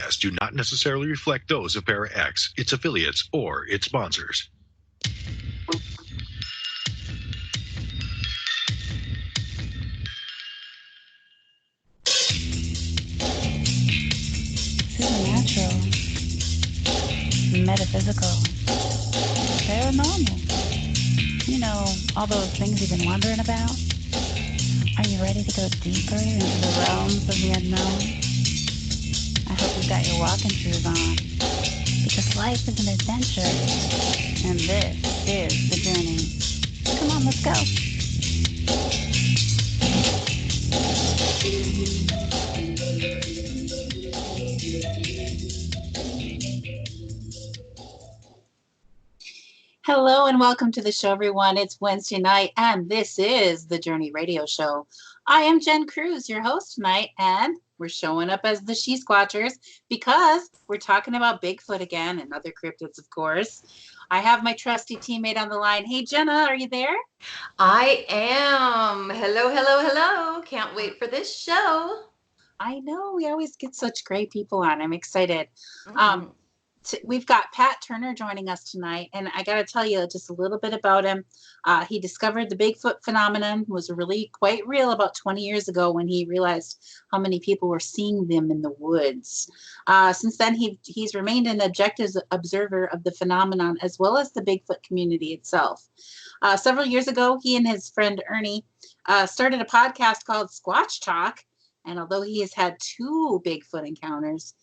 broadcasts do not necessarily reflect those of Para-X, its affiliates, or its sponsors. Supernatural, metaphysical, paranormal. You know, all those things you've been wondering about? Are you ready to go deeper into the realms of the unknown? I hope you've got your walking shoes on, because life is an adventure, and this is the journey. Come on, let's go. Hello and welcome to the show, everyone. It's Wednesday night, and this is the Journey Radio Show. I am Jen Cruz, your host tonight, and we're showing up as the She-Squatchers because we're talking about Bigfoot again and other cryptids, of course. I have my trusty teammate on the line. Hey, Jenna, are you there? I am. Hello, hello, hello. Can't wait for this show. I know. We always get such great people on. I'm excited. We've got Pat Turner joining us tonight, and I got to tell you just a little bit about him. He discovered the Bigfoot phenomenon, was really quite real about 20 years ago when he realized how many people were seeing them in the woods. Since then, he's remained an objective observer of the phenomenon as well as the Bigfoot community itself. Several years ago, he and his friend Ernie started a podcast called Squatch Talk, and although he has had 2 Bigfoot encounters,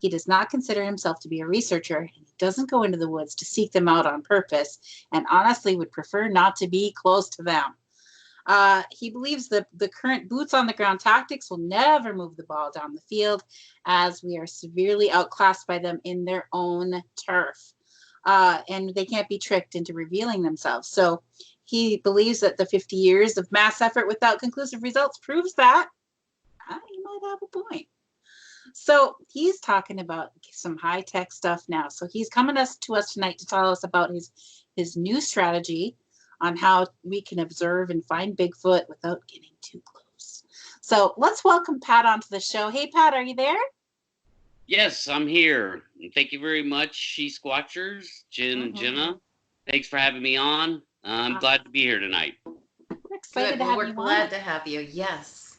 he does not consider himself to be a researcher, and he doesn't go into the woods to seek them out on purpose, and honestly would prefer not to be close to them. He believes that the current boots-on-the-ground tactics will never move the ball down the field, as we are severely outclassed by them in their own turf, and they can't be tricked into revealing themselves. So he believes that the 50 years of mass effort without conclusive results proves that he might have a point. So he's talking about some high-tech stuff now. So he's coming to us tonight to tell us about his new strategy on how we can observe and find Bigfoot without getting too close. So let's welcome Pat onto the show. Hey, Pat, are you there? Yes, I'm here. And thank you very much, She-Squatchers, Jen and Jenna. Thanks for having me on. I'm glad to be here tonight. We're excited to have you on. We're glad to have you, yes.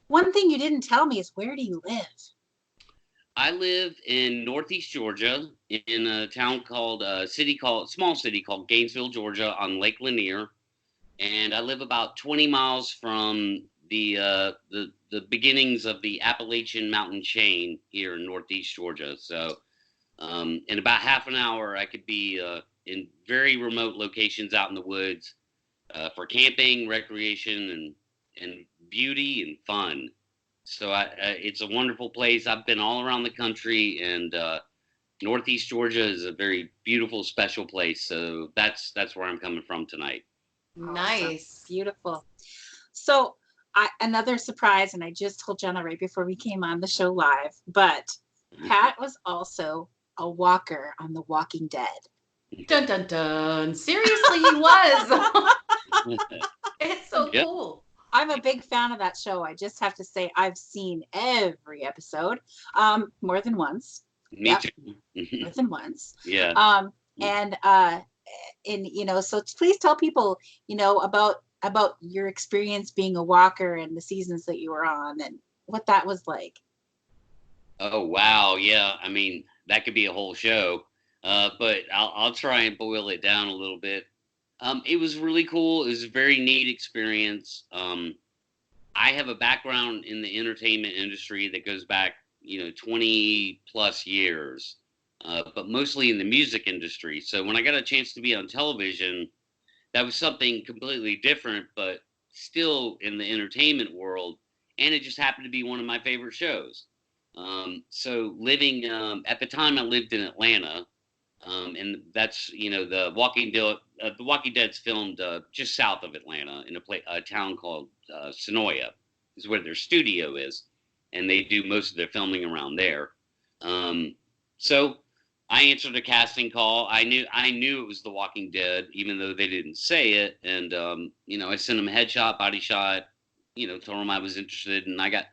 One thing you didn't tell me is, where do you live? I live in Northeast Georgia in a town called small city called Gainesville, Georgia, on Lake Lanier, and I live about 20 miles from the beginnings of the Appalachian Mountain chain here in Northeast Georgia. So, in about half an hour, I could be in very remote locations out in the woods for camping, recreation, and beauty and fun. So it's a wonderful place. I've been all around the country, and Northeast Georgia is a very beautiful, special place. So that's where I'm coming from tonight. Nice. Awesome. Beautiful. So another surprise, and I just told Jenna right before we came on the show live, but Pat was also a walker on The Walking Dead. Dun, dun, dun. Seriously, he was. It's so cool. I'm a big fan of that show. I just have to say I've seen every episode more than once. Me too. More than once. Yeah. And so please tell people, about your experience being a walker and the seasons that you were on and what that was like. Oh, wow. Yeah. I mean, that could be a whole show. But I'll try and boil it down a little bit. It was really cool. It was a very neat experience. I have a background in the entertainment industry that goes back, 20 plus years, but mostly in the music industry. So when I got a chance to be on television, that was something completely different, but still in the entertainment world. And it just happened to be one of my favorite shows. So living, at the time I lived in Atlanta, and that's, The Walking Dead's filmed just south of Atlanta in a town called Sonoya, is where their studio is, and they do most of their filming around there. So I answered a casting call. I knew it was The Walking Dead, even though they didn't say it. And I sent them a headshot, body shot, told them I was interested, and I got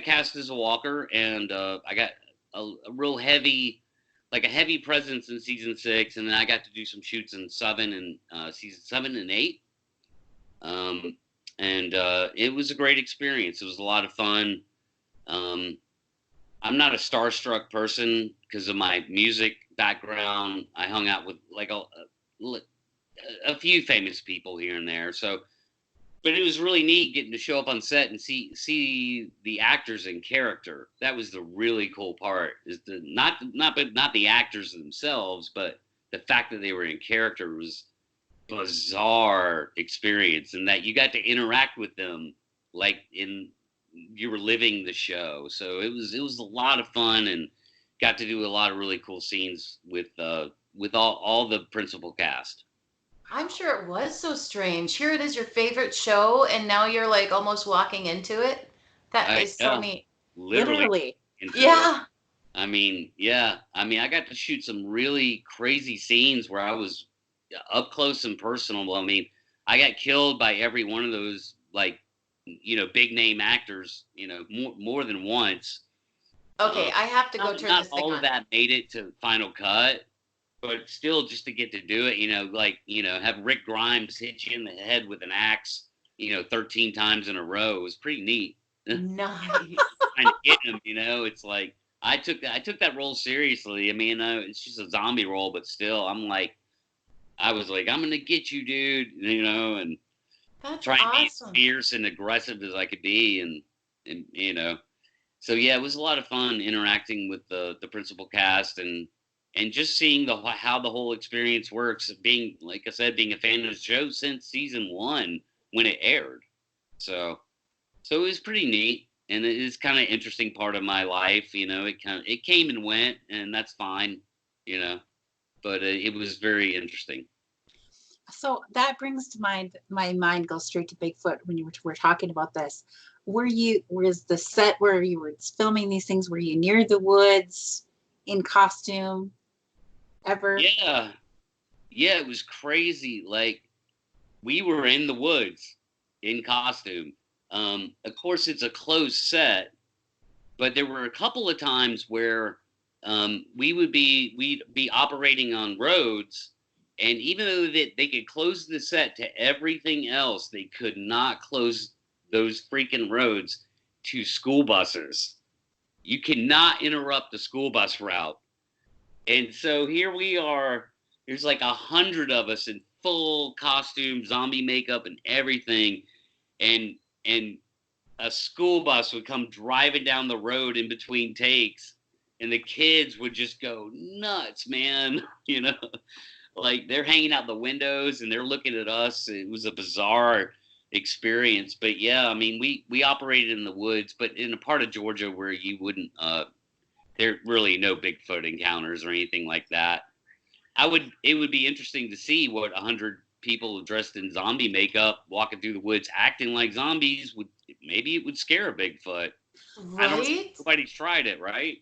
cast as a walker, and I got a real heavy, like a heavy presence in season 6, and then I got to do some shoots in 7 and season 7 and 8. And it was a great experience. It was a lot of fun. I'm not a starstruck person because of my music background. I hung out with like a few famous people here and there. So, but it was really neat getting to show up on set and see the actors in character. That was the really cool part. Is the not the actors themselves, but the fact that they were in character was bizarre experience, and that you got to interact with them like you were living the show. So it was a lot of fun, and got to do a lot of really cool scenes with all the principal cast. I'm sure it was so strange. Here it is, your favorite show, and now you're like almost walking into it. That is so neat. Literally. Yeah. I mean, I got to shoot some really crazy scenes where I was up close and personal. I mean, I got killed by every one of those, like, big name actors, more than once. Okay, I have to go turn not this thing all on. of that made it to final cut, but still, just to get to do it, have Rick Grimes hit you in the head with an axe, 13 times in a row was pretty neat. Nice. Trying to get him, it's like I took that role seriously. I mean, it's just a zombie role, but still, I was like, I'm gonna get you, dude, and That's trying awesome. to be fierce and aggressive as I could be, and so yeah, it was a lot of fun interacting with the principal cast and just seeing how the whole experience works. Being, like I said, being a fan of the show since season 1 when it aired, so it was pretty neat, and it is kind of interesting part of my life. It came and went, and that's fine, but it was very interesting. So that brings to mind, my mind goes straight to Bigfoot when we're talking about this. Was the set where you were filming these things, were you near the woods in costume ever? Yeah, it was crazy. Like, we were in the woods in costume. Of course, it's a closed set, but there were a couple of times where we'd be operating on roads, and even though they could close the set to everything else, they could not close those freaking roads to school buses. You cannot interrupt the school bus route. And so here we are. There's like 100 of us in full costume, zombie makeup, and everything, and a school bus would come driving down the road in between takes, and the kids would just go nuts, man. Like, they're hanging out the windows and they're looking at us. It was a bizarre experience, but yeah, I mean, we operated in the woods, but in a part of Georgia where you wouldn't there really no Bigfoot encounters or anything like that. It would be interesting to see what 100 people dressed in zombie makeup walking through the woods acting like zombies maybe it would scare a Bigfoot. Right? Nobody's tried it, right?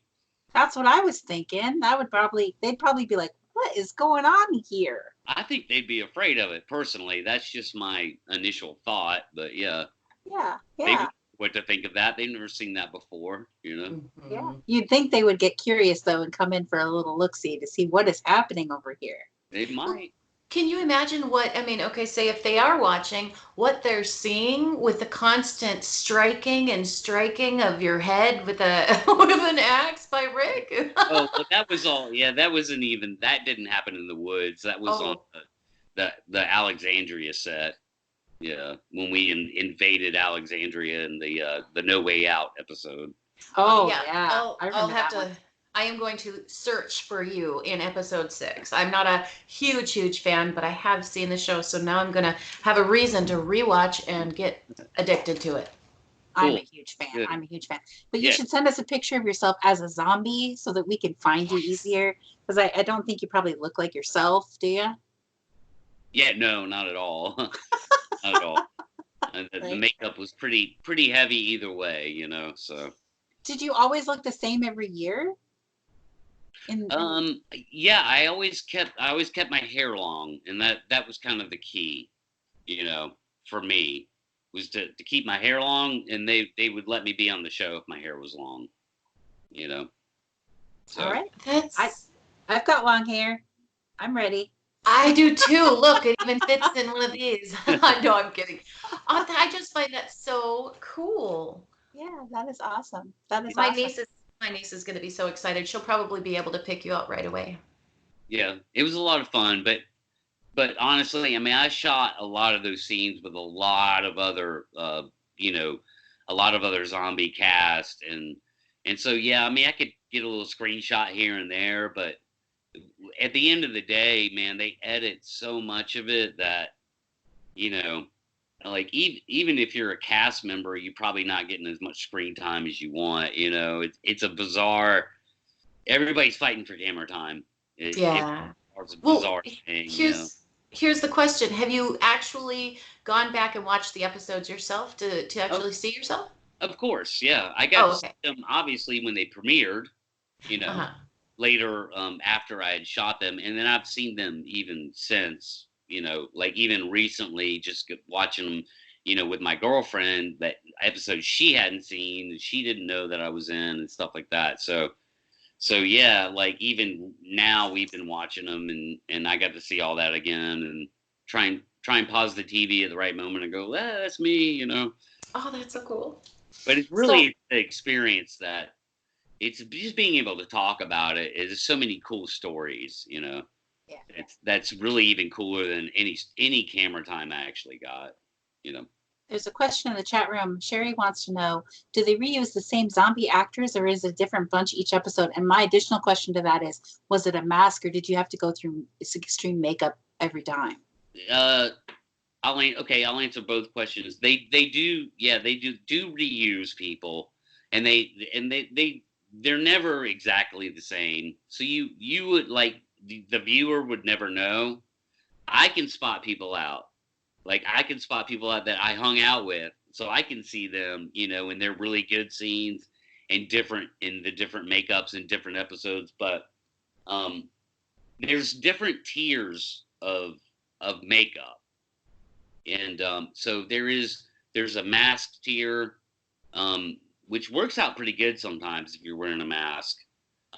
That's what I was thinking. They'd probably be like, what is going on here? I think they'd be afraid of it personally. That's just my initial thought, but yeah. Yeah. Maybe what to think of that. They've never seen that before, Mm-hmm. Yeah. You'd think they would get curious though and come in for a little look-see to see what is happening over here. They might. Can you imagine say if they are watching, what they're seeing with the constant striking of your head with an axe by Rick? Oh, well, that was all. Yeah, that didn't happen in the woods. That was on the Alexandria set. Yeah, when we invaded Alexandria in the No Way Out episode. Oh yeah. I'll have to. I am going to search for you in episode 6. I'm not a huge fan, but I have seen the show, so now I'm going to have a reason to rewatch and get addicted to it. Cool. I'm a huge fan. Good. I'm a huge fan. But you should send us a picture of yourself as a zombie so that we can find you easier. Because I don't think you probably look like yourself, do you? Yeah, no, not at all. Not at all. The makeup was pretty heavy either way, so. Did you always look the same every year? Yeah, I always kept my hair long, and that was kind of the key, for me, was to keep my hair long, and they would let me be on the show if my hair was long, So. All right. That's. I've got long hair. I'm ready. I do too. Look, it even fits in one of these. No, I'm kidding. I just find that so cool. Yeah, that is awesome. That is My awesome. niece is going to be so excited. She'll probably be able to pick you out right away. Yeah, it was a lot of fun, but honestly, I mean, I shot a lot of those scenes with a lot of other, a lot of other zombie cast, and so yeah, I mean, I could get a little screenshot here and there, but at the end of the day, man, they edit so much of it that, you know, like even if you're a cast member, you're probably not getting as much screen time as you want. You know, it's a bizarre. Everybody's fighting for camera time. Yeah. It's a Well, bizarre thing. here's the question: have you actually gone back and watched the episodes yourself to actually see yourself? Of course, yeah. I got to okay. see them obviously when they premiered. You know, Uh-huh. later after I had shot them, and then I've seen them even since. You know, like even recently, just watching them. You know, with my girlfriend, that episode she hadn't seen, and she didn't know that I was in, and stuff like that. So yeah, like even now we've been watching them, and I got to see all that again, and try and pause the TV at the right moment and go, that's me, you know. Oh, that's so cool. But it's really the experience that it's just being able to talk about it. There's so many cool stories, you know. Yeah. That's really even cooler than any camera time I actually got, you know. There's a question in the chat room. Sherry wants to know, do they reuse the same zombie actors or is it a different bunch each episode? And my additional question to that is, was it a mask or did you have to go through extreme makeup every time? I'll answer both questions. They do reuse people, and they're never exactly the same. So you would like the viewer would never know. I can spot people out. Like I can spot people out that I hung out with, so I can see them, you know, in their really good scenes and in the different makeups and different episodes. But there's different tiers of makeup, and so there's a mask tier, which works out pretty good sometimes if you're wearing a mask.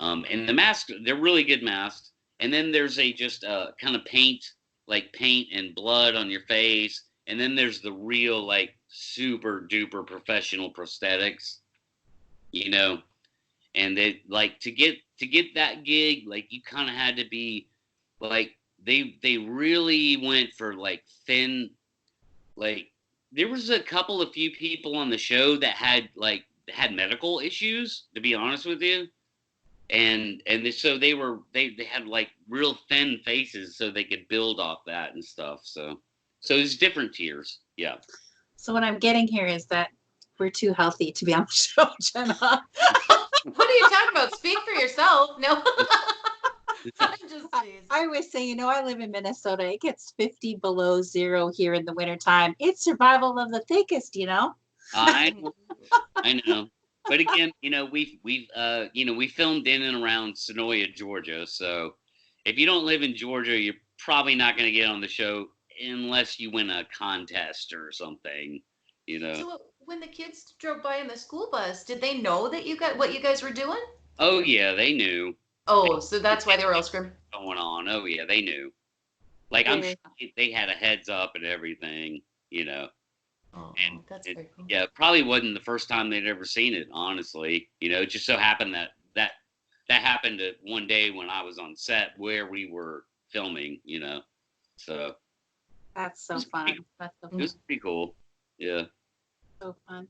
And the masks, they're really good masks. And then there's just kind of paint and blood on your face. And then there's the real, like, super duper professional prosthetics, you know. And they like to get that gig, like you kind of had to be like they really went for like thin, like there was a few people on the show that had medical issues, to be honest with you. So they had like real thin faces so they could build off that and stuff. So it's different tiers. Yeah. So what I'm getting here is that we're too healthy to be on the show, Jenna. What are you talking about? Speak for yourself. No. I'm just teasing. I always say, I live in Minnesota. It gets 50 below zero here in the wintertime. It's survival of the thickest, I know. But again, we filmed in and around Sonoya, Georgia. So if you don't live in Georgia, you're probably not going to get on the show unless you win a contest or something, So when the kids drove by in the school bus, did they know that what you guys were doing? Oh yeah, they knew. Oh, so that's why they were all screaming. Going on. Oh yeah, they knew. Like I'm sure they had a heads up and everything, Oh, and that's very cool. Yeah, probably wasn't the first time they'd ever seen it, honestly. It just so happened that happened one day when I was on set where we were filming, So that's so fun. That's so fun. It was pretty cool. Yeah. So fun.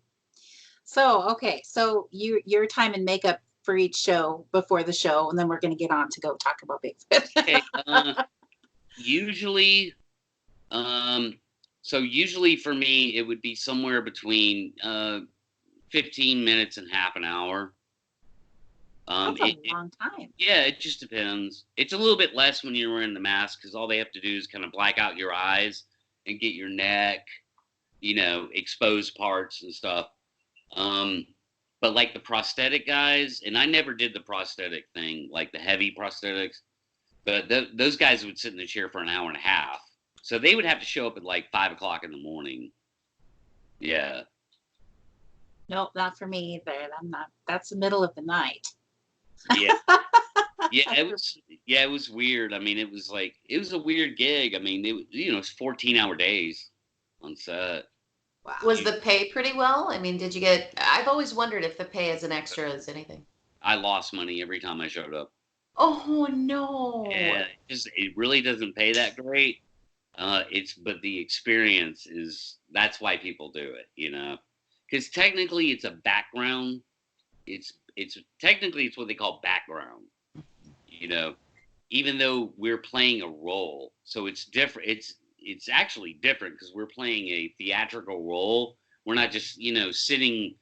So okay, so your time in makeup for each show before the show, and then we're going to get on to go talk about Bigfoot. Okay. Usually, usually for me, it would be somewhere between 15 minutes and half an hour. That's a long time. Yeah, it just depends. It's a little bit less when you're wearing the mask because all they have to do is kind of black out your eyes and get your neck, exposed parts and stuff. But like the prosthetic guys, and I never did the prosthetic thing, like the heavy prosthetics, but those guys would sit in the chair for an hour and a half. So they would have to show up at like 5 o'clock in the morning. Yeah. Nope, not for me either. I'm not. That's the middle of the night. Yeah. Yeah, it was weird. I mean, it was a weird gig. I mean, it's 14-hour days on set. Wow. Was the pay pretty well? I mean, did you get? I've always wondered if the pay as an extra is anything. I lost money every time I showed up. Oh no! Yeah, it really doesn't pay that great. But the experience that's why people do it, because technically it's a background. It's technically it's what they call background, even though we're playing a role, so it's different. It's actually different because we're playing a theatrical role. We're not just sitting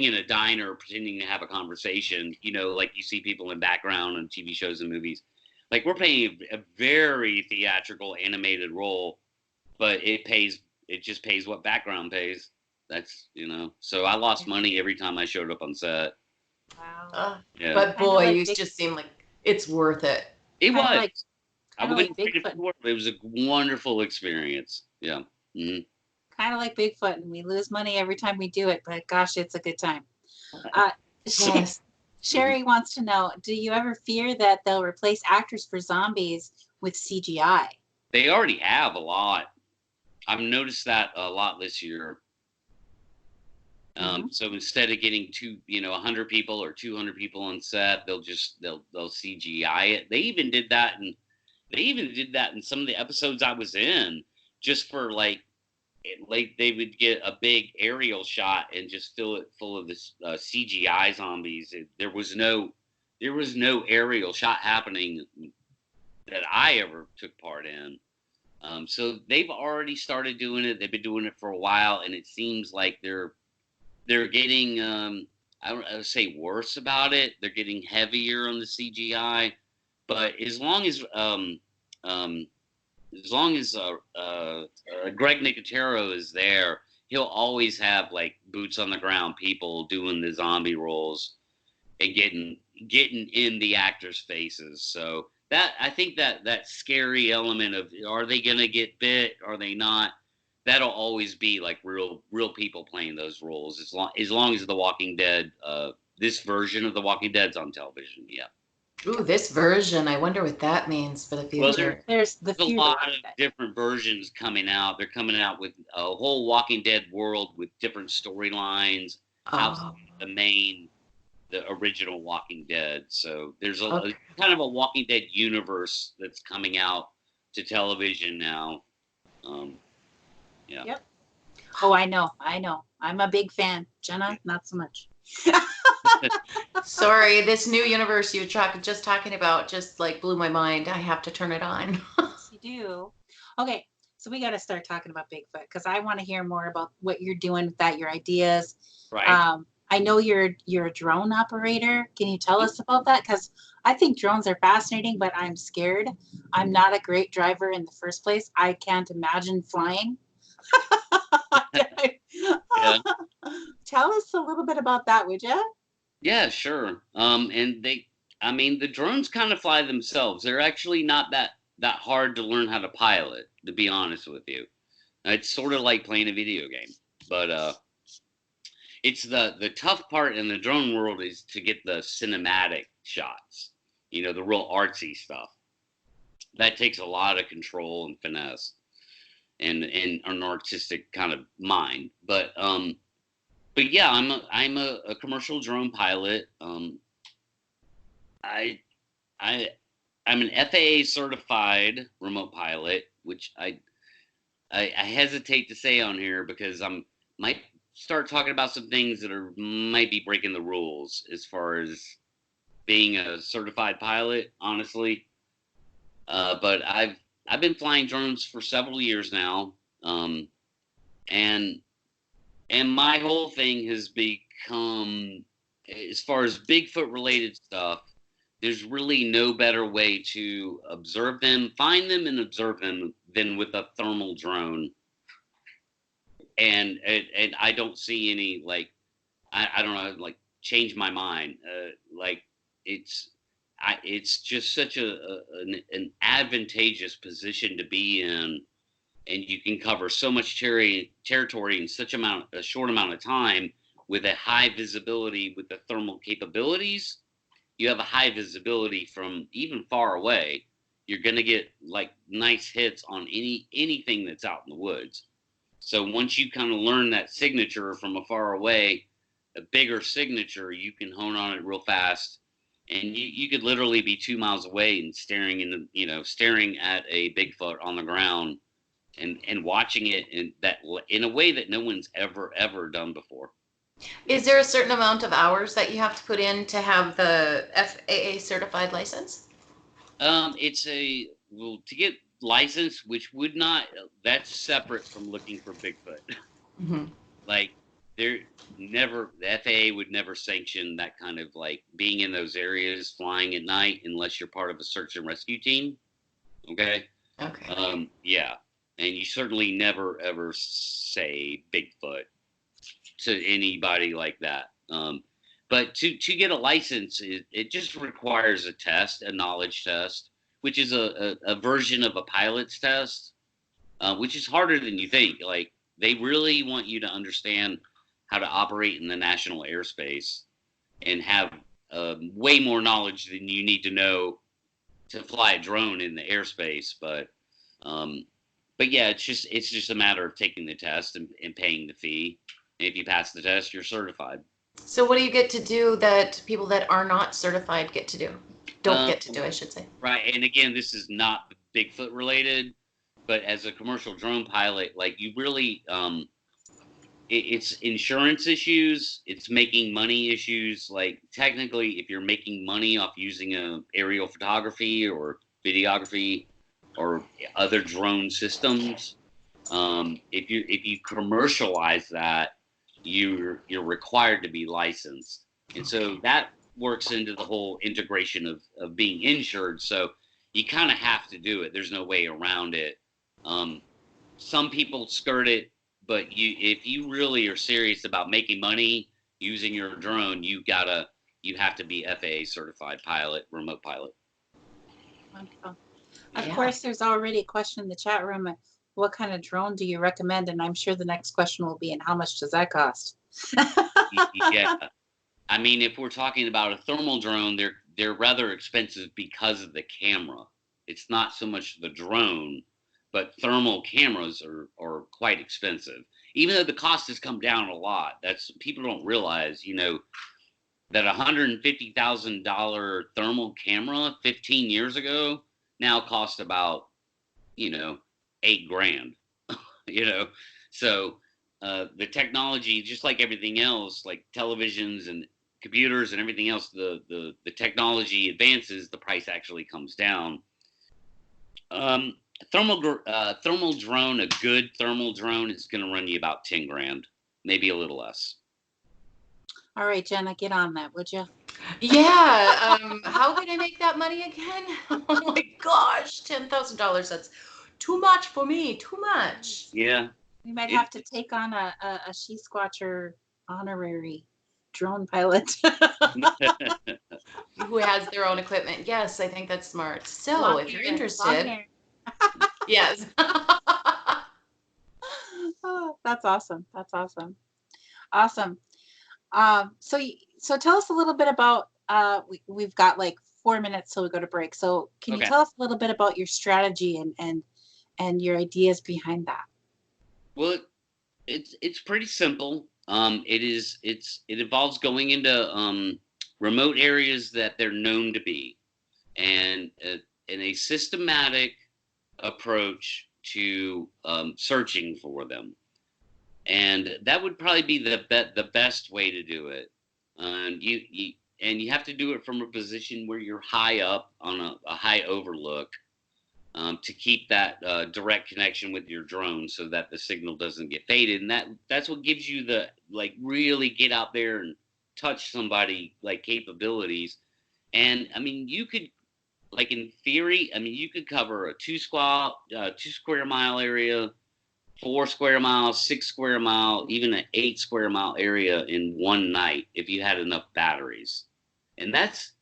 in a diner pretending to have a conversation, like you see people in background on TV shows and movies. Like we're playing a very theatrical animated role, but it just pays what background pays. That's, so I lost money every time I showed up on set. Wow. Yeah. But boy, you just seem like it's worth it. It was. Like, I wouldn't trade it for it. It was a wonderful experience. Yeah. Mm-hmm. Kind of like Bigfoot, and we lose money every time we do it, but gosh, it's a good time. Yes. Sherry wants to know, do you ever fear that they'll replace actors for zombies with CGI? They already have a lot. I've noticed that a lot this year. So instead of getting 100 people or 200 people on set, they'll CGI it. They even did that in some of the episodes I was in, just for like they would get a big aerial shot and just fill it full of this CGI zombies. There was no aerial shot happening that I ever took part in. So they've already started doing it. They've been doing it for a while, and it seems like they're getting I would say worse about it. They're getting heavier on the CGI, but as long as Greg Nicotero is there, he'll always have like boots on the ground people doing the zombie roles and getting in the actors' faces. So that I think that scary element of, are they gonna get bit? Are they not? That'll always be like real people playing those roles as long as The Walking Dead, this version of The Walking Dead's on television. Yeah. Ooh, this version. I wonder what that means for the future. Well, there's a lot of different versions coming out. They're coming out with a whole Walking Dead world with different storylines outside the original Walking Dead. So there's a kind of a Walking Dead universe that's coming out to television now. Yeah. Yep. Oh, I know. I'm a big fan. Jenna, not so much. Sorry, this new universe you were just talking about just like blew my mind. I have to turn it on. Yes, you do. Okay, so we got to start talking about Bigfoot because I want to hear more about what you're doing with that, your ideas. Right. I know you're a drone operator. Can you tell us about that? Because I think drones are fascinating, but I'm scared. I'm not a great driver in the first place. I can't imagine flying. Yeah. Tell us a little bit about that, would you? Yeah, sure. And the drones kind of fly themselves. They're actually not that hard to learn how to pilot, to be honest with you. It's sort of like playing a video game, but it's the tough part in the drone world is to get the cinematic shots, the real artsy stuff. That takes a lot of control and finesse and an artistic kind of mind. But yeah, I'm a commercial drone pilot. I'm an FAA certified remote pilot, which I hesitate to say on here because might start talking about some things that might be breaking the rules as far as being a certified pilot, honestly. But I've been flying drones for several years now, and my whole thing has become, as far as Bigfoot related stuff, there's really no better way to observe them, find them and observe them than with a thermal drone. And I don't see any, like, I don't know, like, change my mind. Like, it's just such an advantageous position to be in, and you can cover so much territory in a short amount of time with a high visibility with the thermal capabilities. you have a high visibility from even far away. You're going to get like nice hits on anything that's out in the woods. So once you kind of learn that signature from afar away, a bigger signature, you can hone on it real fast. And you could literally be 2 miles away and staring at a Bigfoot on the ground and watching it in a way that no one's ever done before. Is there a certain amount of hours that you have to put in to have the FAA certified license? To get licensed, which would not, that's separate from looking for Bigfoot. Mm-hmm. Like the FAA would never sanction that kind of like being in those areas, flying at night, unless you're part of a search and rescue team. Okay. Yeah. And you certainly never ever say Bigfoot to anybody like that. But to get a license, it just requires a test, a knowledge test, which is a version of a pilot's test, which is harder than you think. Like, they really want you to understand how to operate in the national airspace and have way more knowledge than you need to know to fly a drone in the airspace. But yeah, it's just a matter of taking the test and paying the fee. And if you pass the test, you're certified. So what do you get to do that people that are not certified get to do? Don't get to do, I should say. Right. And again, this is not Bigfoot related, but as a commercial drone pilot, like, you really, it's insurance issues, it's making money issues. Like, technically, if you're making money off using aerial photography or videography or other drone systems, if you commercialize that, you're required to be licensed. And so that works into the whole integration of being insured. So you kind of have to do it. There's no way around it. Some people skirt it, but if you really are serious about making money using your drone, you have to be FAA certified pilot, remote pilot. Wonderful. Of course, there's already a question in the chat room. What kind of drone do you recommend? And I'm sure the next question will be, and how much does that cost? Yeah. I mean, if we're talking about a thermal drone, they're rather expensive because of the camera. It's not so much the drone, but thermal cameras are quite expensive. Even though the cost has come down a lot, people don't realize, that $150,000 thermal camera 15 years ago now cost about, $8,000. So the technology, just like everything else, like televisions and computers and everything else, the technology advances, the price actually comes down. Thermal drone, a good thermal drone is going to run you about $10,000, maybe a little less. All right, Jenna, get on that, would you? Yeah. How can I make that money again? Oh my gosh, $10,000. That's too much for me. Too much. Yeah. We might have to take on a She-Squatcher honorary drone pilot. Who has their own equipment. Yes, I think that's smart. So if you're interested. Yes. Oh, that's awesome. That's awesome. Awesome. So tell us a little bit about, we've got like 4 minutes till we go to break. So can you tell us a little bit about your strategy and your ideas behind that? Well, it's pretty simple. It involves going into remote areas that they're known to be, and in a systematic approach to searching for them. And that would probably be the best way to do it. And you have to do it from a position where you're high up on a high overlook, to keep that direct connection with your drone so that the signal doesn't get faded. And that's what gives you the, like, really get out there and touch somebody, like, capabilities. And I mean, you could, like, in theory, I mean, you could cover a 2 square mile area, 4 square miles, 6 square mile, even an 8 square mile area in one night if you had enough batteries. And that's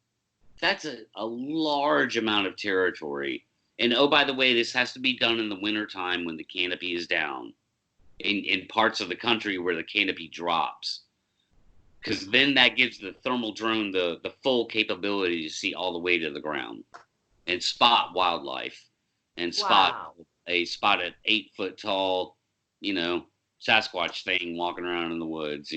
a large amount of territory. And oh, by the way, this has to be done in the wintertime when the canopy is down in parts of the country where the canopy drops. because then that gives the thermal drone the full capability to see all the way to the ground and spot wildlife and spot a spotted 8-foot tall, Sasquatch thing walking around in the woods,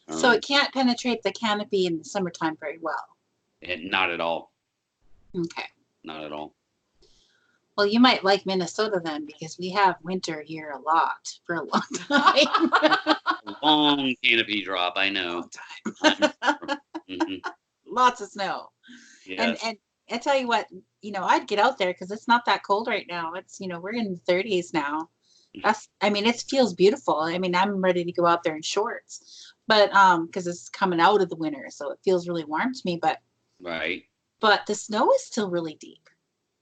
So it can't penetrate the canopy in the summertime very well. Not at all. Okay. Not at all. Well, you might like Minnesota then, because we have winter here a lot for a long time. Long canopy drop, I know. Mm-hmm. Lots of snow. Yes. And I tell you what, I'd get out there because it's not that cold right now. It's, we're in the 30s now. It feels beautiful. I'm ready to go out there in shorts, but because it's coming out of the winter, so it feels really warm to me. But right. But the snow is still really deep,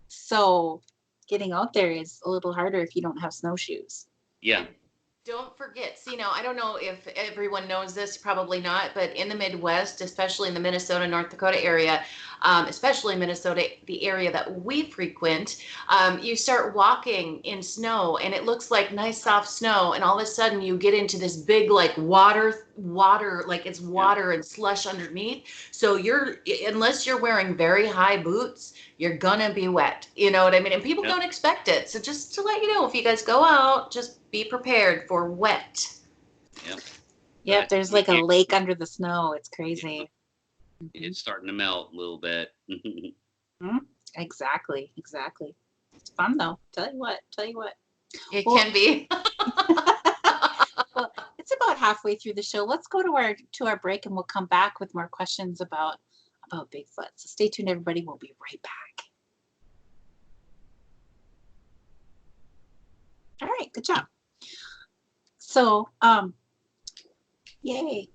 so getting out there is a little harder if you don't have snowshoes. Yeah. Don't forget, I don't know if everyone knows this, probably not, but in the Midwest, especially in the Minnesota, North Dakota area, especially Minnesota, the area that we frequent, you start walking in snow and it looks like nice soft snow, and all of a sudden you get into this big water, like it's water and slush underneath. So unless you're wearing very high boots, you're gonna be wet. You know what I mean? And people don't expect it. So just to let you know, if you guys go out, just be prepared for wet. Yep, there's like a lake under the snow. It's crazy. It's starting to melt a little bit. Exactly. It's fun though. Tell you what. It can be. Well, it's about halfway through the show. Let's go to our break, and we'll come back with more questions about Bigfoot. So stay tuned, everybody. We'll be right back. All right, good job. So, yay.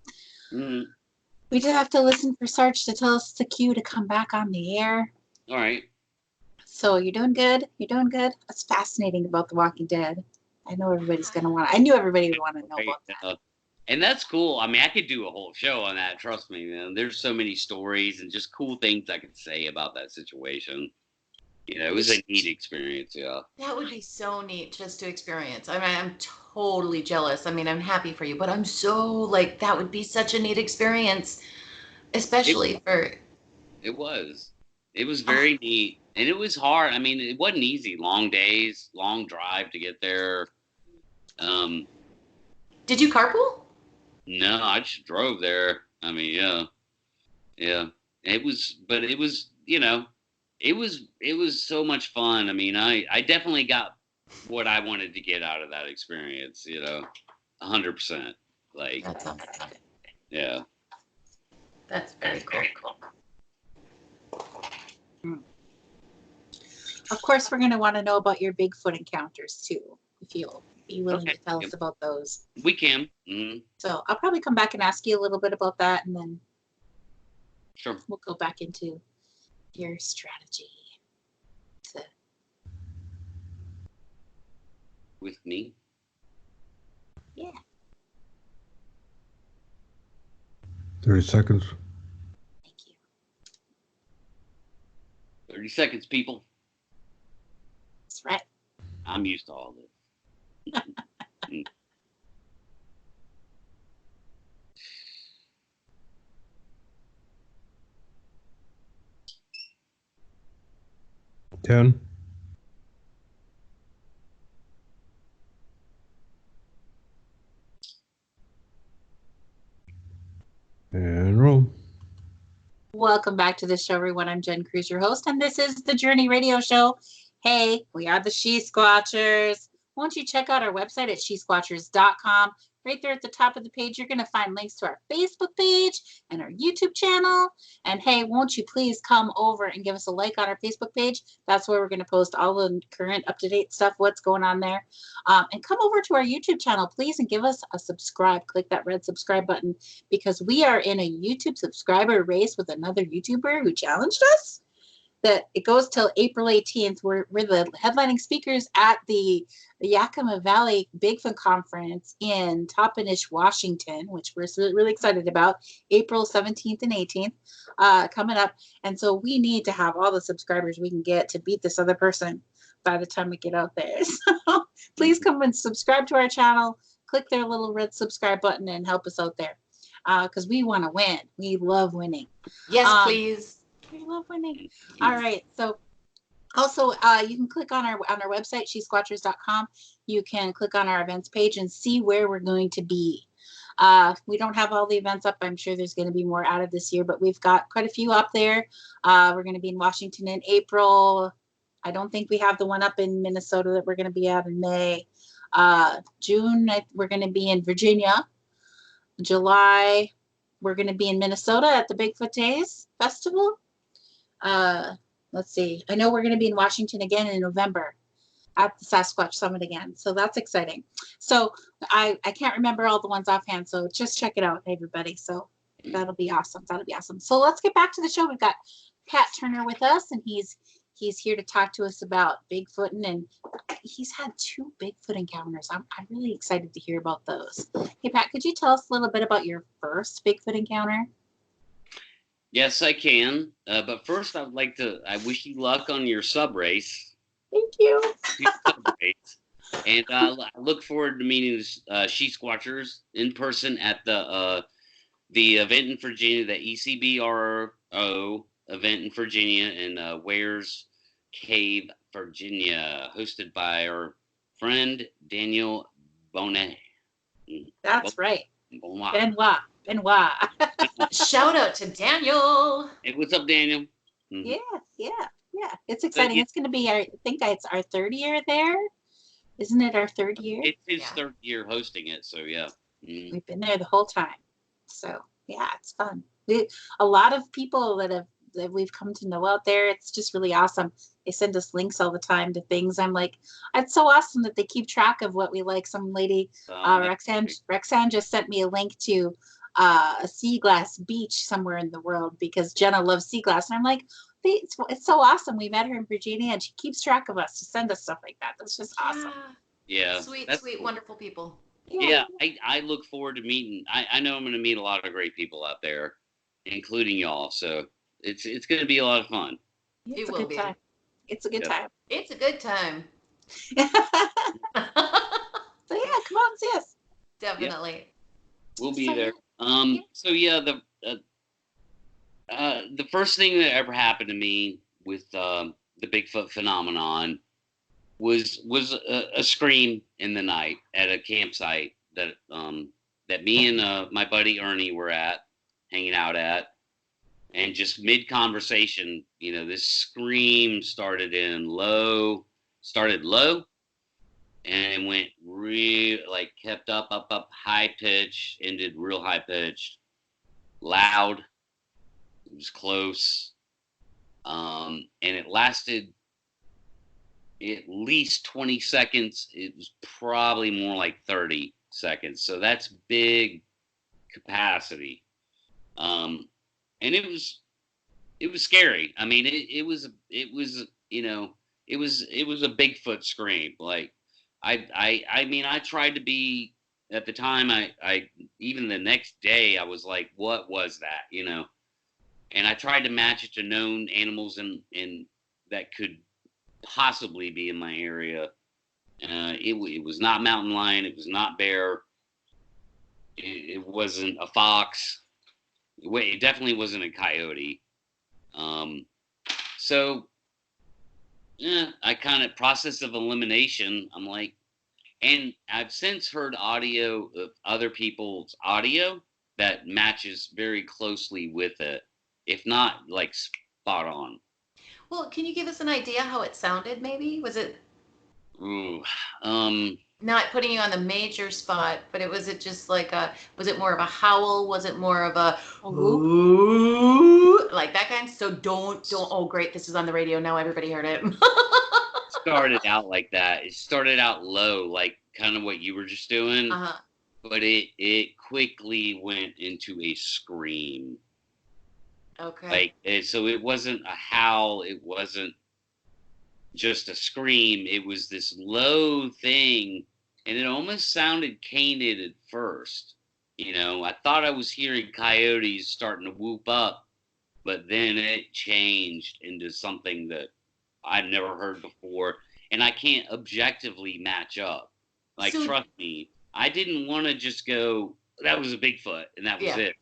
Mm-hmm. We just have to listen for Sarge to tell us the cue to come back on the air. All right. So you're doing good? That's fascinating about The Walking Dead. I know everybody's going to want to. I knew everybody would want to know about that. And that's cool. I could do a whole show on that. Trust me, man. There's so many stories and just cool things I could say about that situation. It was a neat experience, yeah. That would be so neat just to experience. I'm totally jealous. I'm happy for you, but I'm so that would be such a neat experience, especially for. It was very neat, and it was hard. It wasn't easy. Long days, long drive to get there. Did you carpool? No, I just drove there. Yeah. It was so much fun. I definitely got what I wanted to get out of that experience, 100%. That sounds good. Yeah. That's very cool. Of course, we're going to want to know about your Bigfoot encounters too, if you'll be willing to tell us about those. We can. Mm-hmm. So I'll probably come back and ask you a little bit about that, and then we'll go back into your strategy. With me? Yeah. 30 seconds. Thank you. 30 seconds, people. That's right. I'm used to all this. 10. And roll. Welcome back to the show, everyone. I'm Jen Cruz, your host, and this is the Journey Radio Show. Hey, we are the She-Squatchers. Won't you check out our website at SheSquatchers.com? Right there at the top of the page, you're going to find links to our Facebook page and our YouTube channel. And hey, won't you please come over and give us a like on our Facebook page? That's where we're going to post all the current up-to-date stuff, what's going on there. And come over to our YouTube channel, please, and give us a subscribe. Click that red subscribe button, because we are in a YouTube subscriber race with another YouTuber who challenged us. That it goes till April 18th. We're the headlining speakers at the Yakima Valley Bigfoot Conference in Toppenish, Washington, which we're really excited about. April 17th and 18th coming up. And so we need to have all the subscribers we can get to beat this other person by the time we get out there. So please come and subscribe to our channel. Click their little red subscribe button and help us out there. because we want to win. We love winning. Yes, please. We love winning. All right. So also, you can click on our website, SheSquatchers.com. You can click on our events page and see where we're going to be. We don't have all the events up. I'm sure there's going to be more added this year, but we've got quite a few up there. We're going to be in Washington in April. I don't think we have the one up in Minnesota that we're going to be at in May. June, we're going to be in Virginia. July, we're going to be in Minnesota at the Bigfoot Days Festival. Let's see. I know we're going to be in Washington again in November at the Sasquatch Summit again. So that's exciting. So I can't remember all the ones offhand. So just check it out, everybody. So that'll be awesome. That'll be awesome. So let's get back to the show. We've got Pat Turner with us, and he's here to talk to us about Bigfooting, and he's had 2 Bigfoot encounters. I'm really excited to hear about those. Hey, Pat, could you tell us a little bit about your first Bigfoot encounter? Yes, I can. But first, I wish you luck on your sub race. Thank you. And I look forward to meeting She-Squatchers in person at the event in Virginia, the ECBRO event in Virginia in Wares Cave, Virginia, hosted by our friend Daniel Bonet. That's right. Benoit. Benoit. Shout out to Daniel. Hey, what's up, Daniel? Yeah. It's exciting. It's going to be, I think it's our 3rd year there. Isn't it our 3rd year? It's his 3rd year hosting it, so yeah. We've been there the whole time. So yeah, it's fun. A lot of people that we've come to know out there. It's just really awesome. They send us links all the time to things. I'm like, it's so awesome that they keep track of what we like. Some lady, Rexanne just sent me a link to a sea glass beach somewhere in the world because Jenna loves sea glass. And I'm like, it's so awesome. We met her in Virginia and she keeps track of us to send us stuff like that. That's just awesome. Yeah. Sweet, cool. Wonderful people. Yeah, I look forward to meeting. I know I'm going to meet a lot of great people out there, including y'all. So it's going to be a lot of fun. It's a good time. It's a good time. It's a good time. So yeah, come on, see us. Definitely. Yep. We'll be there. So yeah, the first thing that ever happened to me with the Bigfoot phenomenon was a scream in the night at a campsite that me and my buddy Ernie were hanging out at. And just mid-conversation, this scream started low, and went kept up, high pitch, ended real high pitched, loud. It was close. And it lasted at least 20 seconds. It was probably more like 30 seconds. So that's big capacity. And it was scary. I mean, it was a Bigfoot scream. Like, I mean, I tried to be at the time. I even the next day, I was like, what was that? And I tried to match it to known animals in that could possibly be in my area. It was not mountain lion. It was not bear. It wasn't a fox. It definitely wasn't a coyote. So, yeah, I kind of process of elimination. I'm like, and I've since heard audio of other people's audio that matches very closely with it, if not like spot on. Well, can you give us an idea how it sounded? Maybe was it? Ooh, Not putting you on the major spot, but was it just like was it more of a howl? Was it more of a ooh, like that kind? So don't, oh great, this is on the radio now, everybody heard it. Started out like that. It started out low, like kind of what you were just doing, but it quickly went into a scream. Okay. So it wasn't a howl, it wasn't just a scream. It was this low thing, and it almost sounded canid at first. I thought I was hearing coyotes starting to whoop up, but then it changed into something that I've never heard before, and I can't objectively match up. Trust me, I didn't want to just go, that was a Bigfoot, and that was it.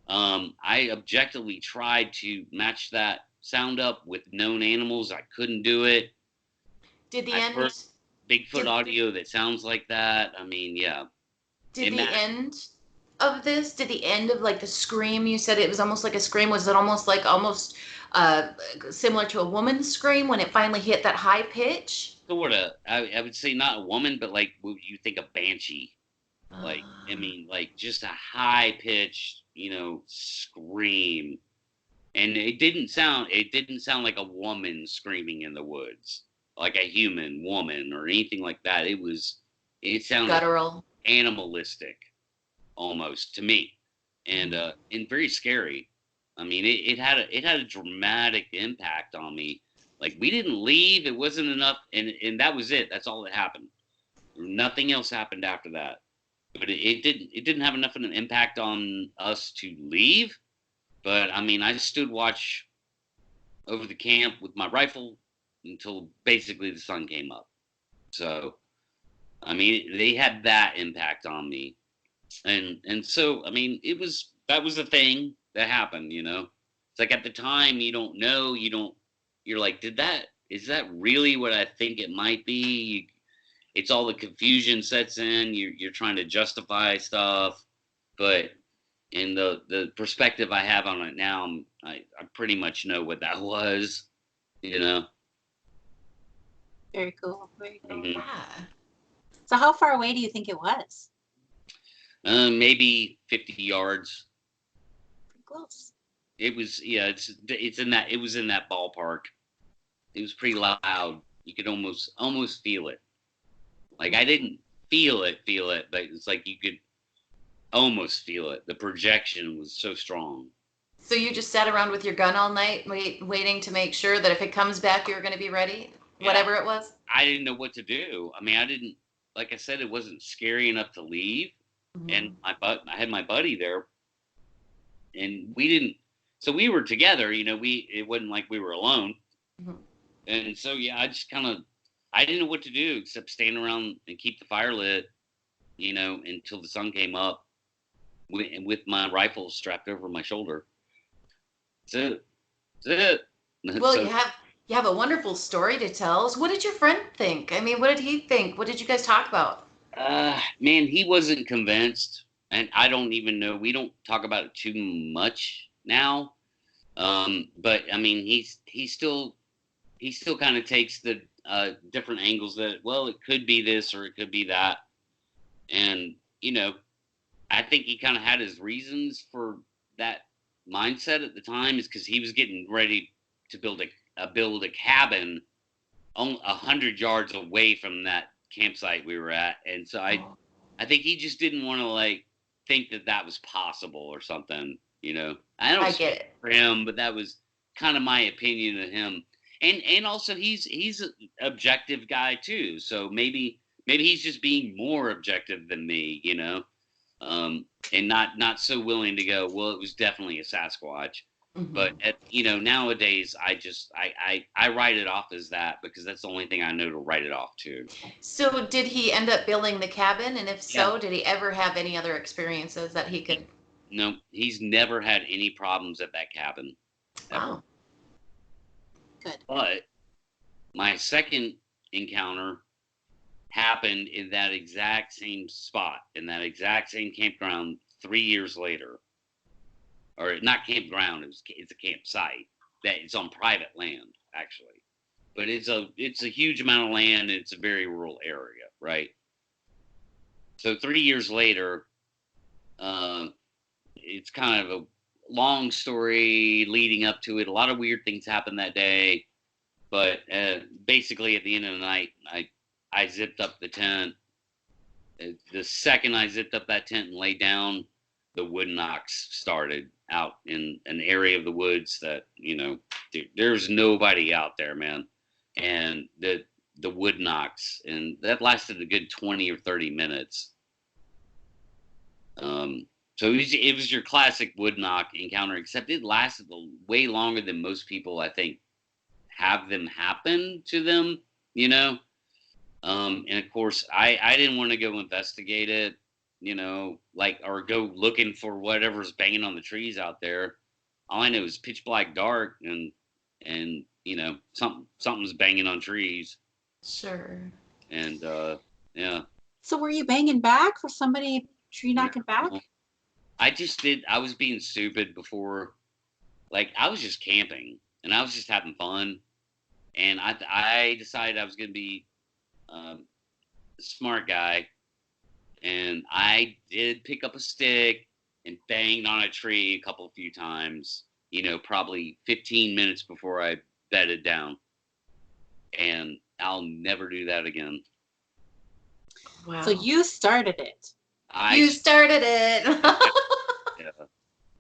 I objectively tried to match that sound up with known animals. I couldn't do it. Did the I've heard Bigfoot audio that sounds like that. I mean, yeah. Did the end of this? Did the end of like the scream? You said it was almost like a scream. Was it almost similar to a woman's scream when it finally hit that high pitch? Sort of. I would say not a woman, but like what you think of banshee. Like, I mean, like just a high pitched, scream. And it didn't sound like a woman screaming in the woods, like a human woman or anything like that. It sounded guttural, animalistic almost to me. And very scary. I mean, it had a dramatic impact on me. Like, we didn't leave. It wasn't enough. And that was it. That's all that happened. Nothing else happened after that. But it didn't have enough of an impact on us to leave. But, I mean, I stood watch over the camp with my rifle until basically the sun came up. So, I mean, they had that impact on me. And so, I mean, that was the thing that happened, It's like at the time, you don't know, you're like, is that really what I think it might be? It's all the confusion sets in. You're trying to justify stuff, but in the perspective I have on it now, I pretty much know what that was, Very cool. Very cool. Mm-hmm. Yeah. So how far away do you think it was? Maybe 50 yards. Pretty close. It was, it was in that ballpark. It was pretty loud. You could almost feel it. Like, I didn't feel it, but it's like you could almost feel it. The projection was so strong. So you just sat around with your gun all night, waiting to make sure that if it comes back, you're going to be ready, whatever it was? I didn't know what to do. I mean, like I said, it wasn't scary enough to leave. Mm-hmm. And I had my buddy there, and so we were together, it wasn't like we were alone. Mm-hmm. And so, I didn't know what to do except stand around and keep the fire lit, until the sun came up with my rifle strapped over my shoulder. That's it. Well, so, you have a wonderful story to tell. So what did your friend think? I mean, what did he think? What did you guys talk about? Man, he wasn't convinced, and I don't even know. We don't talk about it too much now. But I mean, he still kind of takes the different angles that, well, it could be this or it could be that. And, I think he kind of had his reasons for that mindset at the time, is because he was getting ready to build a cabin 100 yards away from that campsite we were at. And so I think he just didn't want to think that was possible or something, I don't get it for him, but that was kind of my opinion of him. And also he's an objective guy too. So maybe he's just being more objective than me, and not so willing to go, well, it was definitely a Sasquatch. Mm-hmm. But nowadays I write it off as that because that's the only thing I know to write it off to. So did he end up building the cabin? And if so, did he ever have any other experiences that he could? No, he's never had any problems at that cabin. Ever. Wow. Good. But my second encounter happened in that exact same spot, in that exact same campground 3 years later. Or not campground, it's a campsite that it's on private land, actually. But it's a huge amount of land, and it's a very rural area, right? So 3 years later, it's kind of a long story leading up to it. A lot of weird things happened that day, but basically at the end of the night, I zipped up the tent. The second I zipped up that tent and laid down, the wood knocks started out in an area of the woods that, there's nobody out there, man. And the wood knocks, and that lasted a good 20 or 30 minutes. So it was your classic wood knock encounter, except it lasted way longer than most people, I think, have them happen to them, And of course, I didn't want to go investigate it. like, or go looking for whatever's banging on the trees out there. All I know is pitch black dark and something's banging on trees. Sure. And yeah. So were you banging back for somebody tree knocking back? I was being stupid before. Like, I was just camping and I was just having fun. And I decided I was going to be a smart guy. And I did pick up a stick and banged on a tree a few times, probably 15 minutes before I bedded down. And I'll never do that again. Wow. So you started it. You started it. Yeah.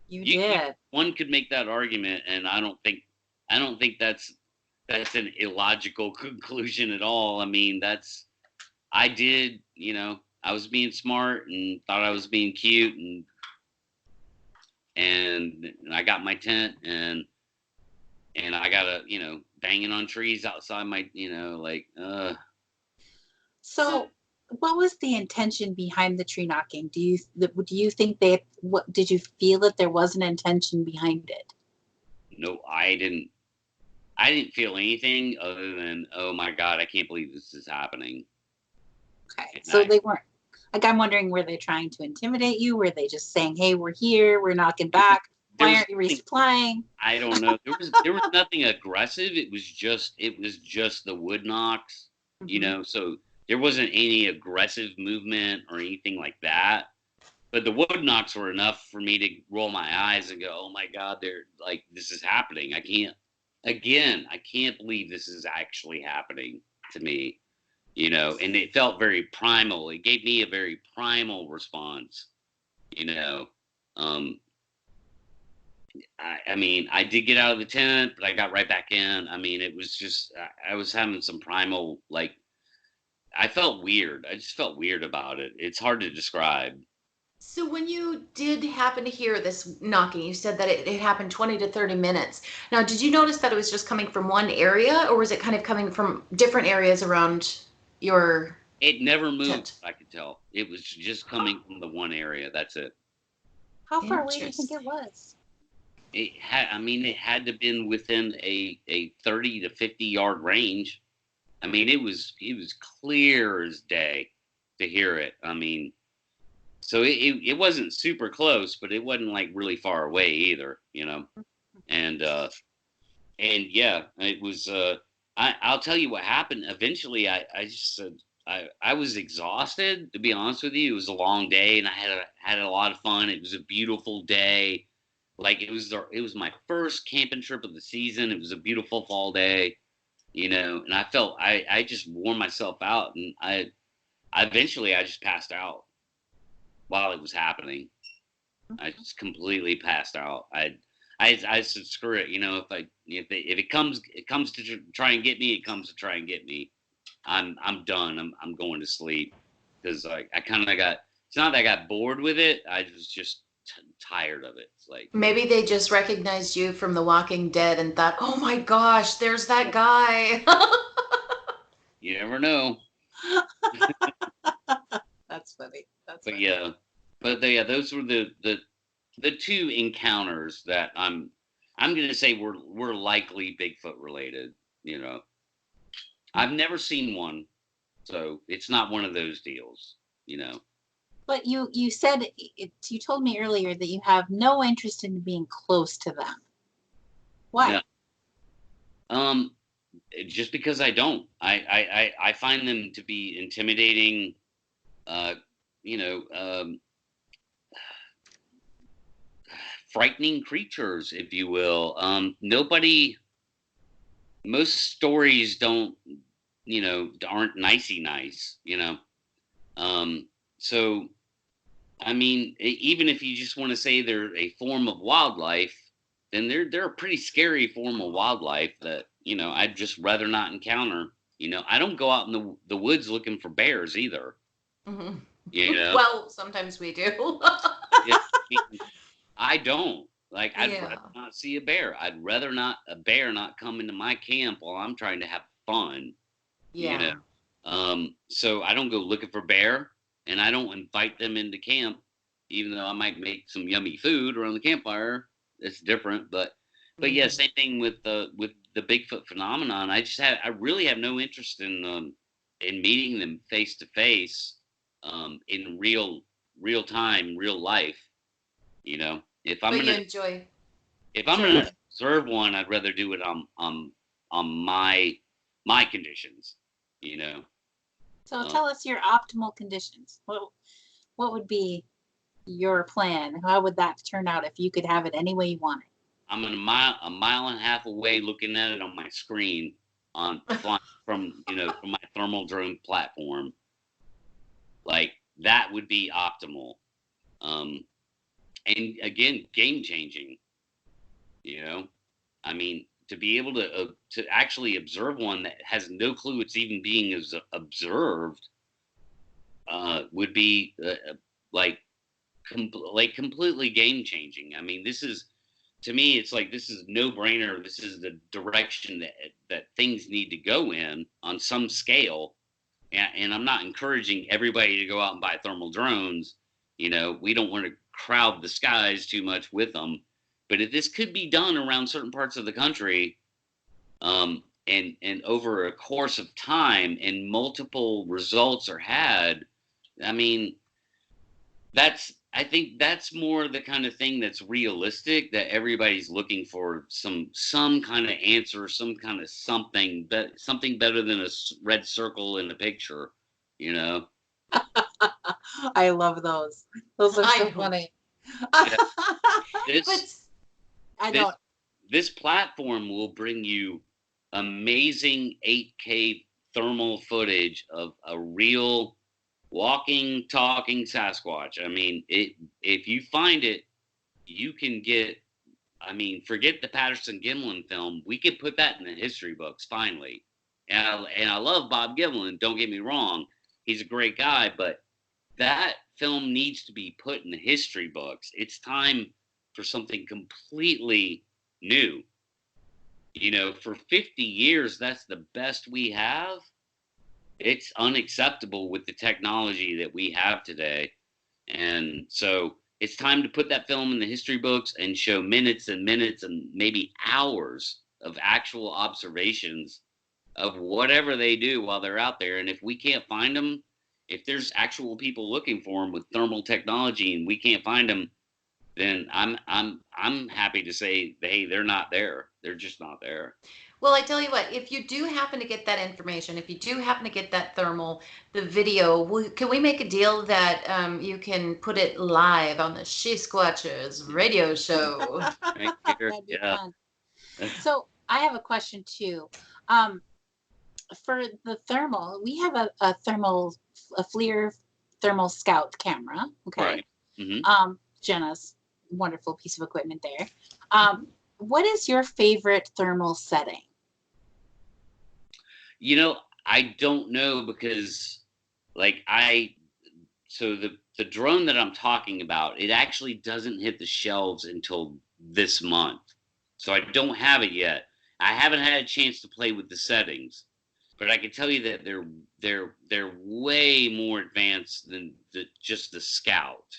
You did. One could make that argument, and I don't think that's an illogical conclusion at all. I mean, I did, I was being smart and thought I was being cute, and I got my tent and I got banging on trees outside my, So what was the intention behind the tree knocking? Do you think what did you feel that there was an intention behind it? No, I didn't feel anything other than, oh my God, I can't believe this is happening. Okay. So they weren't, like, I'm wondering, were they trying to intimidate you? Were they just saying, hey, we're here, we're knocking back? Why aren't you resupplying? I don't know. There was nothing aggressive. It was just the wood knocks, so there wasn't any aggressive movement or anything like that. But the wood knocks were enough for me to roll my eyes and go, oh my God, this is happening. I can't believe this is actually happening to me, and it felt very primal. It gave me a very primal response, I mean, I did get out of the tent, but I got right back in. I mean, it was just, I was having some primal, like, I felt weird. I just felt weird about it. It's hard to describe. So when you did happen to hear this knocking, you said that it happened 20 to 30 minutes. Now, did you notice that it was just coming from one area, or was it kind of coming from different areas around your It never moved, tent? I could tell. It was just coming from the one area. That's it. How far away do you think it was? It had to have been within a 30 to 50 yard range. I mean, it was clear as day to hear it. I mean, so it wasn't super close, but it wasn't like really far away either, and yeah, it was, I'll tell you what happened. Eventually I just said, I was exhausted, to be honest with you. It was a long day and I had a lot of fun. It was a beautiful day. Like, it was my first camping trip of the season. It was a beautiful fall day, and I felt I just wore myself out, and I eventually just passed out while it was happening. I just completely passed out. I said, screw it. If it comes to try and get me, it comes to try and get me. I'm done. I'm going to sleep, because I kind of got, it's not that I got bored with it. I was just tired of it. It's like, Maybe they just recognized you from The Walking Dead and thought, oh my gosh, there's that guy. you never know. That's funny. Those were the two encounters that I'm gonna say were likely Bigfoot related. I've never seen one, so it's not one of those deals. But you said, you told me earlier that you have no interest in being close to them. Why? Yeah. Just because I don't. I find them to be intimidating. Frightening creatures, if you will. Most stories aren't nicey nice. So, I mean, even if you just want to say they're a form of wildlife, then they're a pretty scary form of wildlife that, I'd just rather not encounter. I don't go out in the woods looking for bears either. Mm-hmm. Well, sometimes we do. I don't. Like, I'd rather not see a bear. I'd rather a bear not come into my camp while I'm trying to have fun. Yeah. So I don't go looking for bear. and I don't invite them into camp, even though I might make some yummy food around the campfire. It's different, but yeah, same thing with the Bigfoot phenomenon. I really have no interest in meeting them face to face, in real time, real life. You know, if I'm But you gonna enjoy. if I'm gonna observe one, I'd rather do it on my conditions. You know. So tell us your optimal conditions. What would be your plan? How would that turn out if you could have it any way you want it? I'm a mile and a half away looking at it on my screen on flying from my thermal drone platform. Like that would be optimal. And again, game changing. You know, I mean, to be able to actually observe one that has no clue it's even being observed would be like completely game changing. I mean, this is, to me, it's like this is no brainer. This is the direction that things need to go in on some scale. And I'm not encouraging everybody to go out and buy thermal drones. You know, we don't want to crowd the skies too much with them. But if this could be done around certain parts of the country, and over a course of time, and multiple results are had, I mean, I think that's more the kind of thing that's realistic, that everybody's looking for some kind of answer, some kind of something better than a red circle in a picture, you know? I love those. Those are so funny. This platform will bring you amazing 8K thermal footage of a real walking, talking Sasquatch. I mean, if you find it, you can get, I mean, forget the Patterson-Gimlin film. We could put that in the history books, finally. And I love Bob Gimlin, don't get me wrong. He's a great guy, but that film needs to be put in the history books. It's time for something completely new. You know, for 50 years, that's the best we have. It's unacceptable with the technology that we have today. And so it's time to put that film in the history books and show minutes and minutes and maybe hours of actual observations of whatever they do while they're out there. And if we can't find them, if there's actual people looking for them with thermal technology and we can't find them, then I'm happy to say, hey, they're not there. They're just not there. Well, I tell you what, if you do happen to get that information, if you do happen to get that the video, can we make a deal that you can put it live on the She-Squatchers radio show? Yeah. So I have a question too. For the thermal, we have a FLIR thermal scout camera. Okay. Right. Mm-hmm. Jenna's wonderful piece of equipment there. What is your favorite thermal setting? You know, I don't know, because so the drone that I'm talking about, it actually doesn't hit the shelves until this month. So I don't have it yet. I haven't had a chance to play with the settings, but I can tell you that they're way more advanced than just the Scout.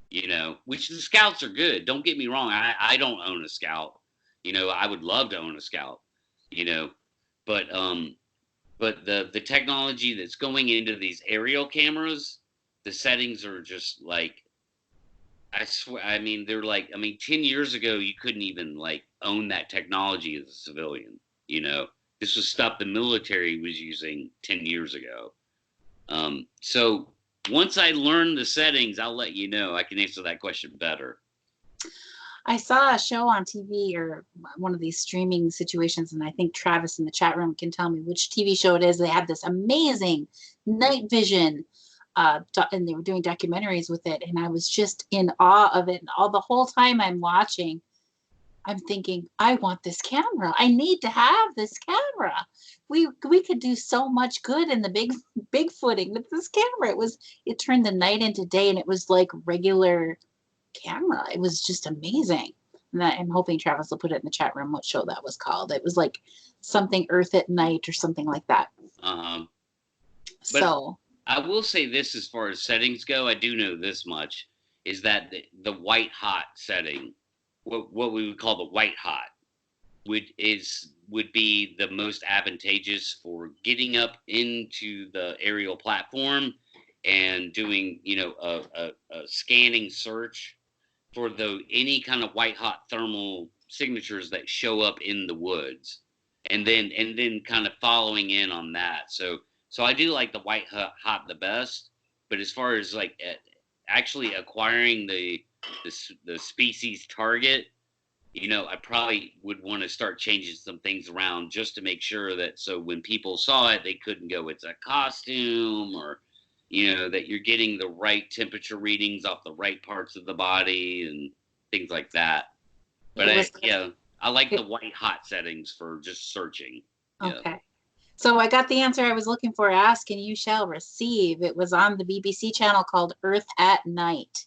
You know, which the Scouts are good. Don't get me wrong. I don't own a Scout. You know, I would love to own a Scout. You know, but the technology that's going into these aerial cameras, the settings are just like, I swear. I mean, they're like, 10 years ago you couldn't even like own that technology as a civilian. You know, this was stuff the military was using 10 years ago. So once I learn the settings, I'll let you know. I can answer that question better. I saw a show on TV or one of these streaming situations, and I think Travis in the chat room can tell me which TV show it is. They had this amazing night vision, and they were doing documentaries with it, and I was just in awe of it. And all the whole time I'm watching, I'm thinking, I want this camera. I need to have this camera. We could do so much good in the Bigfooting with this camera. It turned the night into day, and it was like regular camera. It was just amazing. And I'm hoping Travis will put it in the chat room what show that was called. It was like something Earth at Night or something like that. But so I will say this as far as settings go. I do know this much is that the white hot setting, what we would call the white hot, would be the most advantageous for getting up into the aerial platform and doing a scanning search for any kind of white hot thermal signatures that show up in the woods, and then kind of following in on that. So I do like the white hot the best, but as far as like actually acquiring the species target, I probably would want to start changing some things around just to make sure that so when people saw it, they couldn't go, it's a costume, or that you're getting the right temperature readings off the right parts of the body and things like that. But I like the white hot settings for just searching. Okay. Yeah. So I got the answer I was looking for. Ask and you shall receive. It was on the BBC channel called Earth at Night.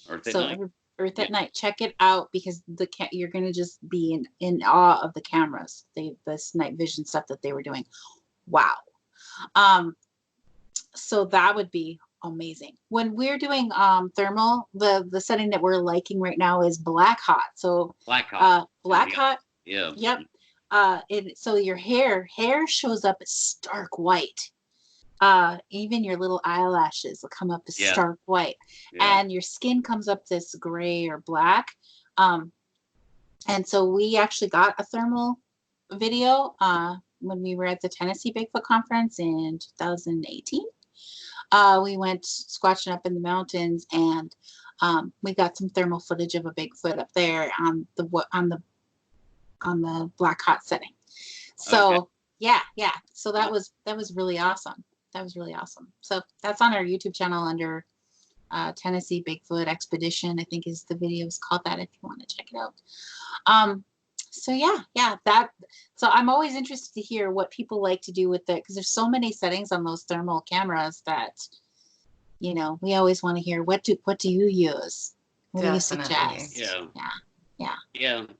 Earth at Night. Check it out because you're going to just be in awe of the cameras. This night vision stuff that they were doing. Wow. So that would be amazing. When we're doing thermal, the setting that we're liking right now is black hot. So black hot. Yeah. Yep. So your hair shows up as stark white. Even your little eyelashes will come up as stark white, and your skin comes up this gray or black. And so we actually got a thermal video when we were at the Tennessee Bigfoot Conference in 2018. We went squatching up in the mountains, and we got some thermal footage of a Bigfoot up there on the black hot setting. So yeah. So that was really awesome. That was really awesome. So that's on our YouTube channel under Tennessee Bigfoot Expedition, I think is the video is called that, if you want to check it out. So so I'm always interested to hear what people like to do with it, because there's so many settings on those thermal cameras that we always want to hear what do you use? What do you suggest? Yeah.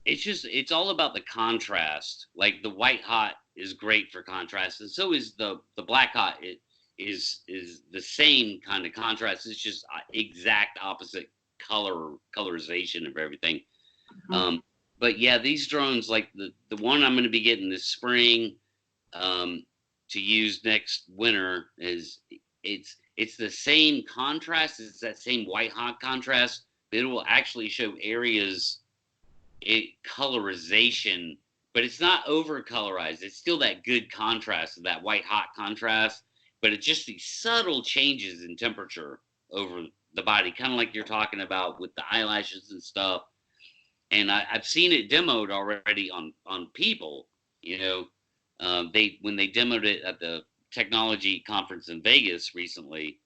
It's all about the contrast. Like the white hot is great for contrast, and so is the black hot. It is the same kind of contrast. It's just exact opposite colorization of everything. Mm-hmm. But yeah, these drones, like the one I'm going to be getting this spring to use next winter, it's the same contrast. It's that same white hot contrast. But it will actually show areas colorization, but it's not over colorized. It's still that good contrast of that white hot contrast, but it's just these subtle changes in temperature over the body, kind of like you're talking about with the eyelashes and stuff. And I've seen it demoed already on people. When they demoed it at the technology conference in Vegas recently,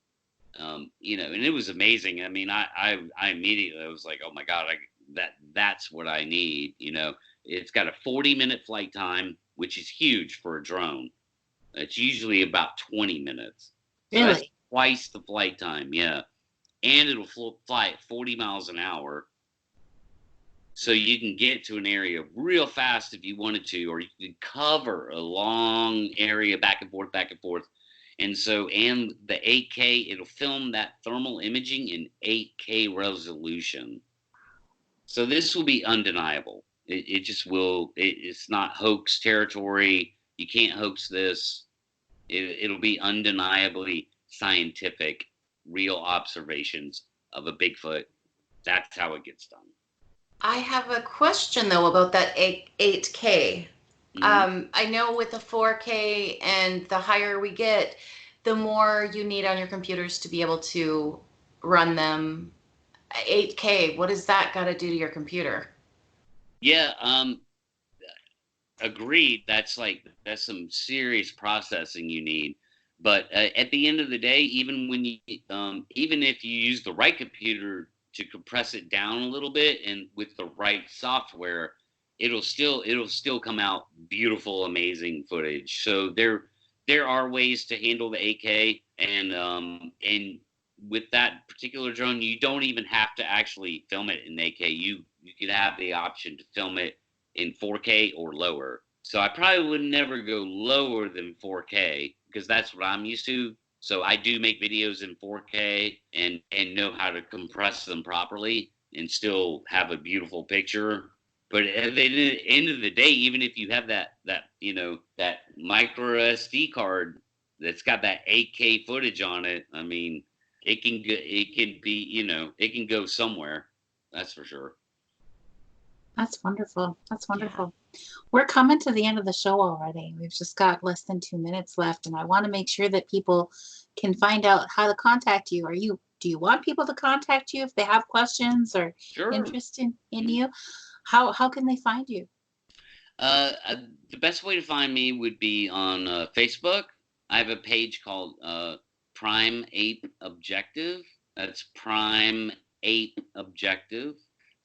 and it was amazing. I mean, I immediately was like, oh my God, that's what I need. It's got a 40-minute flight time, which is huge for a drone. It's usually about 20 minutes. So really? That's twice the flight time, yeah. And it'll fly at 40 miles an hour. So you can get to an area real fast if you wanted to, or you can cover a long area back and forth. And the 8K, it'll film that thermal imaging in 8K resolution. So this will be undeniable. It just will. It's not hoax territory. You can't hoax this. It'll be undeniably scientific, real observations of a Bigfoot. That's how it gets done. I have a question, though, about that 8K. Mm-hmm. I know with the 4K and the higher we get, the more you need on your computers to be able to run them. 8K, what does that got to do to your computer? Yeah, agreed. That's some serious processing you need. But at the end of the day, even if you use the right computer to compress it down a little bit and with the right software, it'll still come out beautiful, amazing footage. So there are ways to handle the 8K, and with that particular drone, you don't even have to actually film it in 8K. You could have the option to film it in 4K or lower. So I probably would never go lower than 4K because that's what I'm used to. So I do make videos in 4K and know how to compress them properly and still have a beautiful picture. But at the end of the day, even if you have that micro SD card that's got that 8K footage on it, I mean, it can go somewhere. That's for sure. That's wonderful. That's wonderful. Yeah. We're coming to the end of the show already. We've just got less than 2 minutes left, and I want to make sure that people can find out how to contact you. Do you want people to contact you if they have questions or interest in you? How can they find you? The best way to find me would be on Facebook. I have a page called Prime Ape Objective. That's Prime Ape Objective.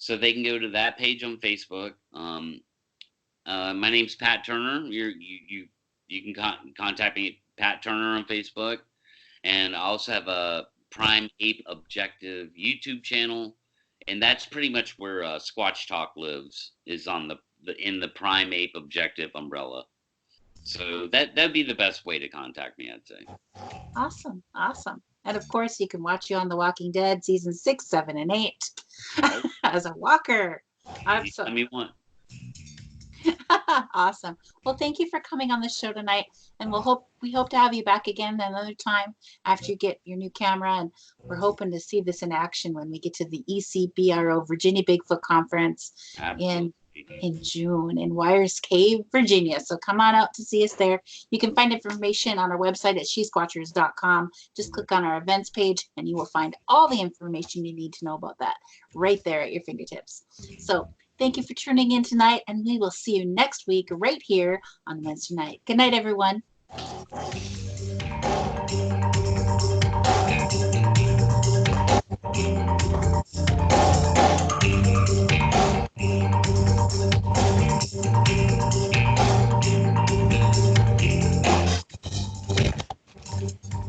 So they can go to that page on Facebook. My name's Pat Turner. You can contact me at Pat Turner on Facebook, and I also have a Prime Ape Objective YouTube channel, and that's pretty much where Squatch Talk lives, is on in the Prime Ape Objective umbrella. So that'd be the best way to contact me, I'd say. Awesome. And of course, you can watch you on The Walking Dead season 6, 7, and 8 as a walker. Let me one. Awesome. Well, thank you for coming on the show tonight, and we hope to have you back again another time after you get your new camera, and we're hoping to see this in action when we get to the ECBRO Virginia Bigfoot Conference in June in Wyers Cave, Virginia. So come on out to see us there. You can find information on our website at SheSquatchers.com. Just click on our events page and you will find all the information you need to know about that right there at your fingertips. So thank you for tuning in tonight, and we will see you next week right here on Wednesday night. Good night, everyone.